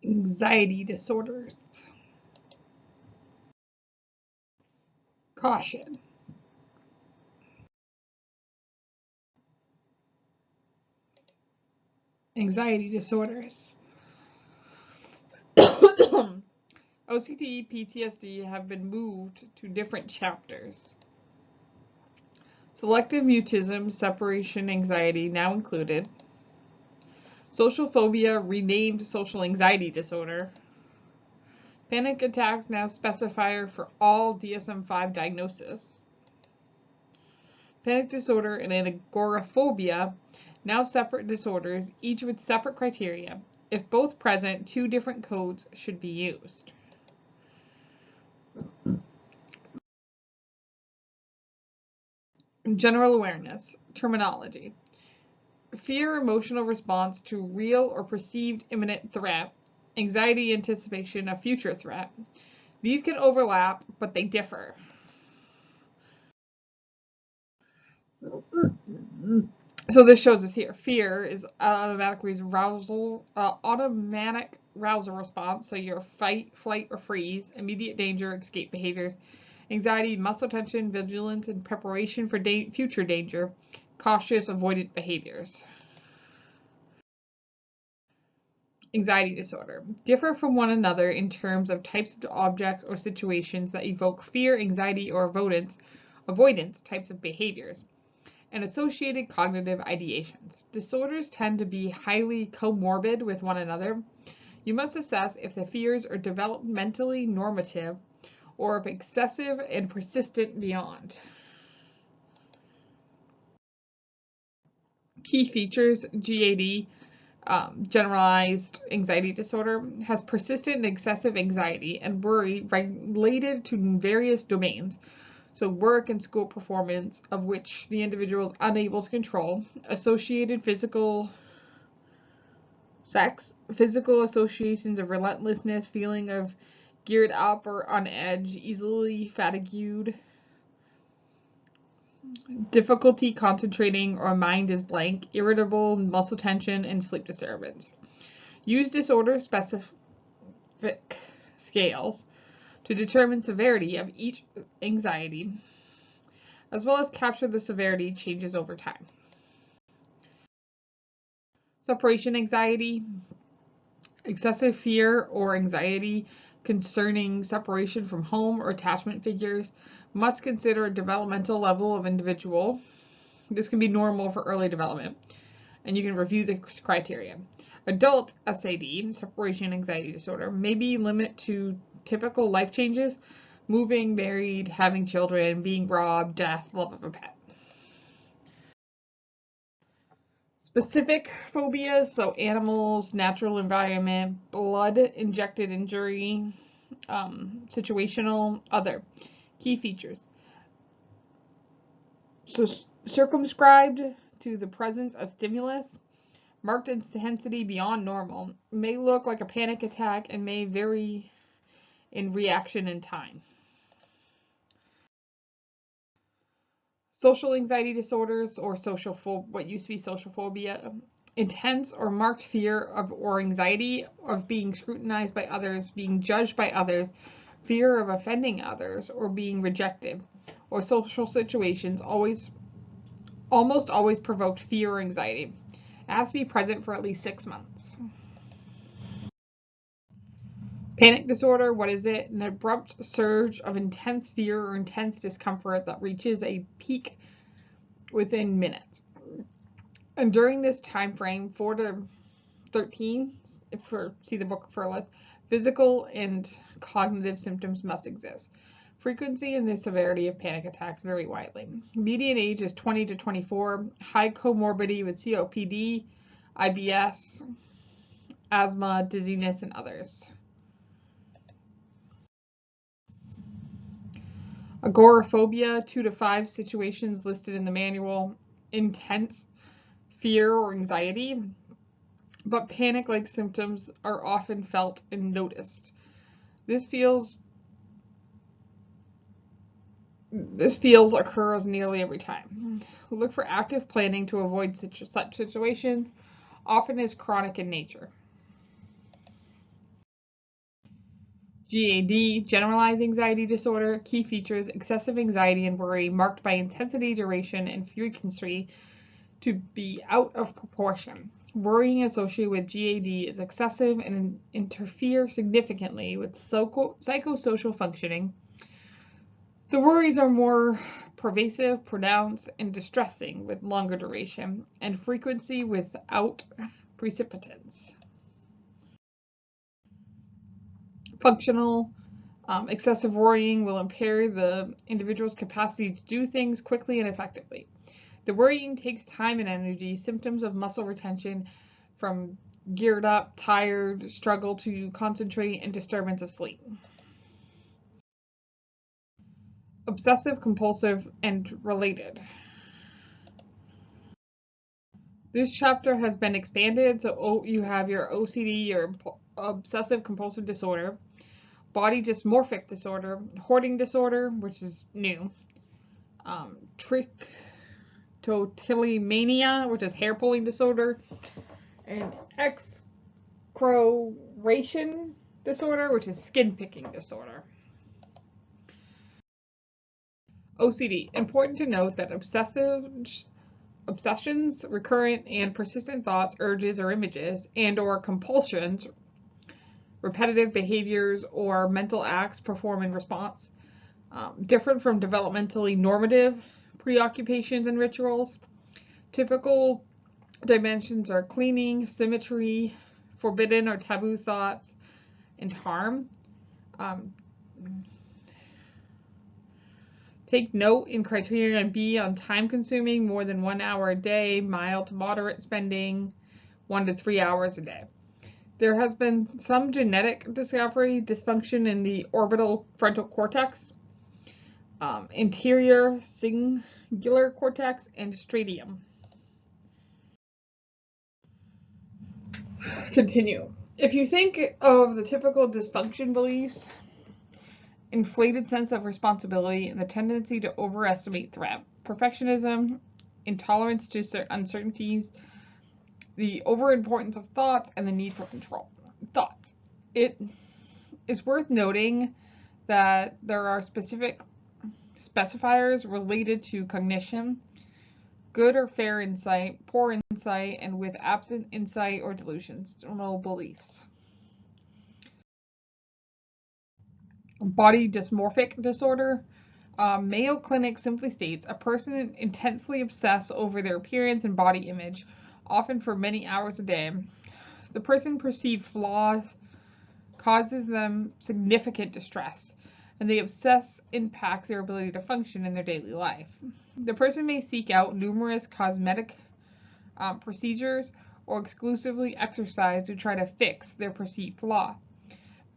Anxiety disorders. Caution. Anxiety disorders. OCD, PTSD have been moved to different chapters. Selective mutism, separation anxiety now included. Social phobia renamed social anxiety disorder. Panic attacks now specifier for all DSM-5 diagnosis. Panic disorder and agoraphobia, now separate disorders, each with separate criteria. If both present, 2 different codes should be used. General awareness. Terminology. Fear, emotional response to real or perceived imminent threat. Anxiety, anticipation of future threat. These can overlap, but they differ. So this shows us here. Fear is automatic arousal response. So your fight, flight, or freeze, immediate danger, escape behaviors. Anxiety, muscle tension, vigilance, and preparation for future danger. Cautious, avoidant behaviors. Anxiety disorder differ from one another in terms of types of objects or situations that evoke fear, anxiety, or avoidance types of behaviors, and associated cognitive ideations. Disorders tend to be highly comorbid with one another. You must assess if the fears are developmentally normative or if excessive and persistent beyond. Key features: GAD, generalized anxiety disorder, has persistent and excessive anxiety and worry related to various domains, so work and school performance, of which the individual is unable to control, associated physical associations of relentlessness, feeling of geared up or on edge, easily fatigued, difficulty concentrating or mind is blank, irritable, muscle tension, and sleep disturbance. Use disorder-specific scales to determine severity of each anxiety, as well as capture the severity changes over time. Separation anxiety, excessive fear or anxiety concerning separation from home or attachment figures, must consider a developmental level of individual. This can be normal for early development, and you can review the criteria. Adult SAD, separation anxiety disorder, may be limited to typical life changes, moving, married, having children, being robbed, death, love of a pet. Specific phobias, so animals, natural environment, blood injected injury, situational, other. Key features. So circumscribed to the presence of stimulus, marked intensity beyond normal, may look like a panic attack and may vary in reaction and time. Social anxiety disorders, or what used to be social phobia, intense or marked fear of or anxiety of being scrutinized by others, being judged by others, fear of offending others, or being rejected, or social situations almost always provoked fear or anxiety. It has to be present for at least 6 months. Panic disorder, what is it? An abrupt surge of intense fear or intense discomfort that reaches a peak within minutes. And during this time frame, 4 to 13, see the book for a list, physical and cognitive symptoms must exist. Frequency and the severity of panic attacks vary widely. Median age is 20 to 24. High comorbidity with COPD, IBS, asthma, dizziness, and others. Agoraphobia, 2 to 5 situations listed in the manual. Intense fear or anxiety, but panic-like symptoms are often felt and noticed. This feels occurs nearly every time. Look for active planning to avoid such situations, often is chronic in nature. GAD, generalized anxiety disorder, key features, excessive anxiety and worry marked by intensity, duration, and frequency to be out of proportion. Worrying associated with GAD is excessive and interfere significantly with psychosocial functioning. The worries are more pervasive, pronounced, and distressing with longer duration and frequency without precipitance. Functional excessive worrying will impair the individual's capacity to do things quickly and effectively. The worrying takes time and energy. Symptoms of muscle retention from geared up, tired, struggle to concentrate, and disturbance of sleep. Obsessive compulsive and related. This chapter has been expanded, so you have your OCD, your obsessive compulsive disorder, body dysmorphic disorder, hoarding disorder, which is new, trichotillomania, which is hair pulling disorder, and excroration disorder, which is skin picking disorder. OCD. Important to note that obsessions, recurrent and persistent thoughts, urges, or images, and/or compulsions, repetitive behaviors, or mental acts performed in response, different from developmentally normative preoccupations and rituals. Typical dimensions are cleaning, symmetry, forbidden or taboo thoughts, and harm. Take note in criterion B on time consuming, more than 1 hour a day, mild to moderate spending, 1 to 3 hours a day. There has been some genetic discovery, dysfunction in the orbital frontal cortex, anterior cingulate cortex, and striatum. Continue. If you think of the typical dysfunction beliefs, inflated sense of responsibility, and the tendency to overestimate threat, perfectionism, intolerance to uncertainties, the overimportance of thoughts, and the need for control. Thoughts. It is worth noting that there are specific specifiers related to cognition, good or fair insight, poor insight, and with absent insight or delusional beliefs. Body dysmorphic disorder. Mayo Clinic simply states a person intensely obsessed over their appearance and body image, often for many hours a day. The person's perceived flaws causes them significant distress, and the obsess impacts their ability to function in their daily life. The person may seek out numerous cosmetic procedures or exclusively exercise to try to fix their perceived flaw,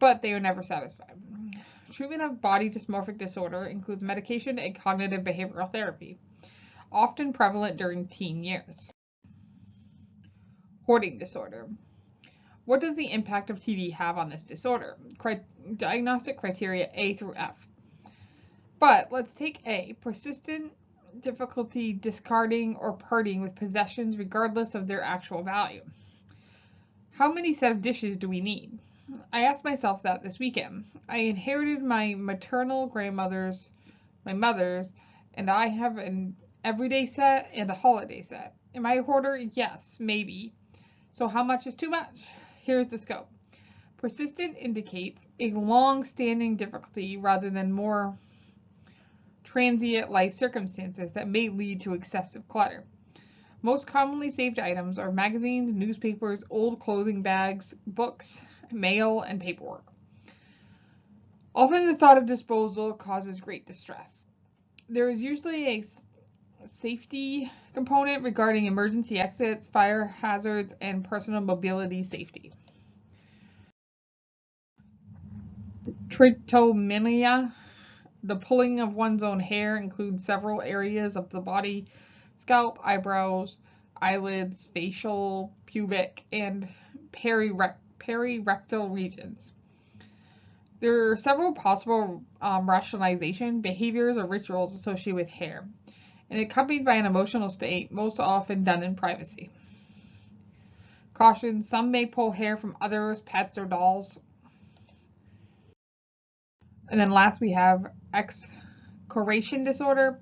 but they are never satisfied. Treatment of body dysmorphic disorder includes medication and cognitive behavioral therapy, often prevalent during teen years. Hoarding disorder. What does the impact of TV have on this disorder? Diagnostic criteria A through F. But let's take A, persistent difficulty discarding or parting with possessions regardless of their actual value. How many set of dishes do we need? I asked myself that this weekend. I inherited my maternal grandmother's, my mother's, and I have an everyday set and a holiday set. Am I a hoarder? Yes, maybe. So how much is too much? Here's the scope. Persistent indicates a long-standing difficulty rather than more transient life circumstances that may lead to excessive clutter. Most commonly saved items are magazines, newspapers, old clothing bags, books, mail, and paperwork. Often the thought of disposal causes great distress. There is usually a safety component regarding emergency exits, fire hazards, and personal mobility safety. Trichotillomania. The pulling of one's own hair includes several areas of the body: scalp, eyebrows, eyelids, facial, pubic, and perirectal regions. There are several possible rationalization, behaviors, or rituals associated with hair, and accompanied by an emotional state, most often done in privacy. Caution: some may pull hair from others, pets, or dolls. And then last we have excoriation disorder.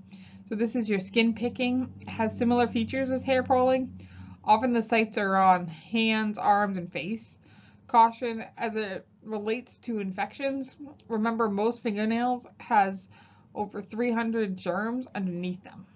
So this is your skin picking. It has similar features as hair pulling. Often the sites are on hands, arms, and face. Caution as it relates to infections. Remember, most fingernails has over 300 germs underneath them.